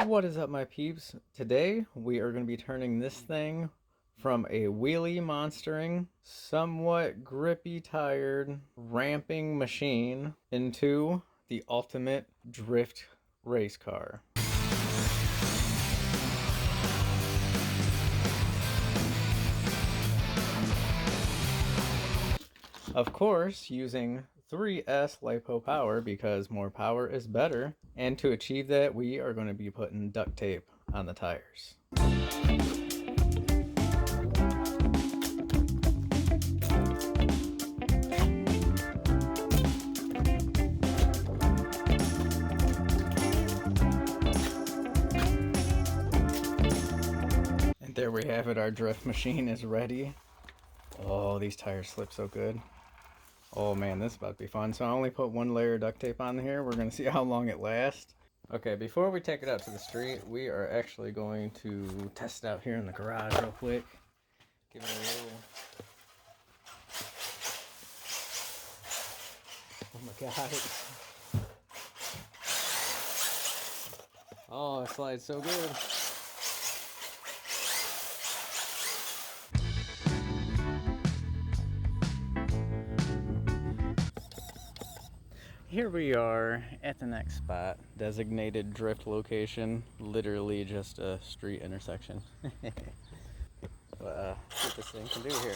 What is up, my peeps? Today we are going to be turning this thing from a wheelie monstering, somewhat grippy tired, ramping machine into the ultimate drift race car. Of course, using 3S lipo power because more power is better. And to achieve that, we are going to be putting duct tape on the tires. And there we have it, our drift machine is ready. Oh, these tires slip so good. Oh man, this is about to be fun. So I only put one layer of duct tape on here. We're going to see how long it lasts. Okay, before we take it out to the street, we are actually going to test it out here in the garage real quick. Give it a little... Oh my god. Oh, it slides so good. Here we are at the next spot, designated drift location, literally just a street intersection. But see what this thing can do here.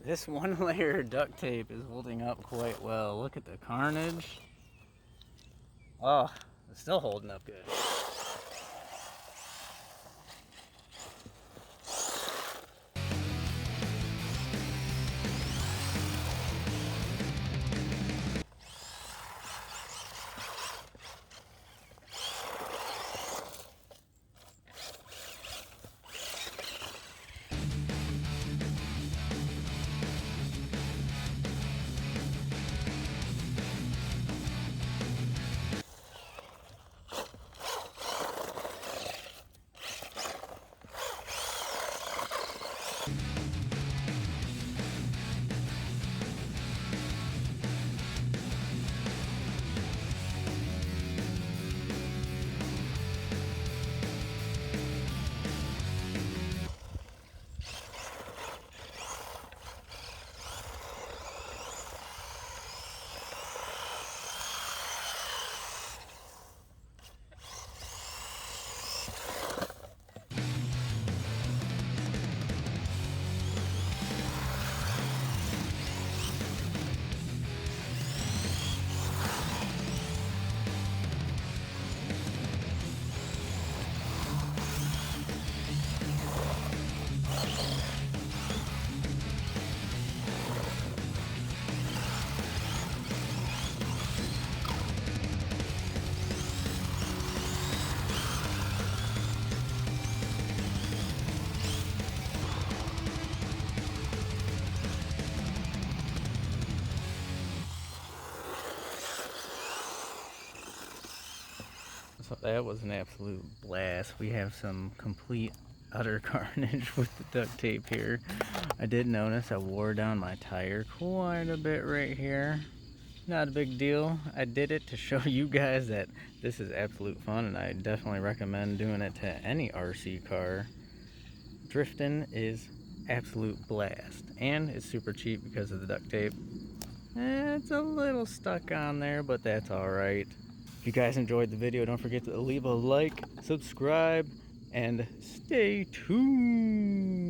This one layer duct tape is holding up quite well. Look at the carnage. Oh, it's still holding up good. So that was an absolute blast. We have some complete utter carnage with the duct tape here. I did notice I wore down my tire quite a bit right here. Not a big deal. I did it to show you guys that this is absolute fun, and I definitely recommend doing it to any RC car. Drifting is absolute blast, and it's super cheap because of the duct tape. It's a little stuck on there, but that's alright. If you guys enjoyed the video, don't forget to leave a like, subscribe, and stay tuned.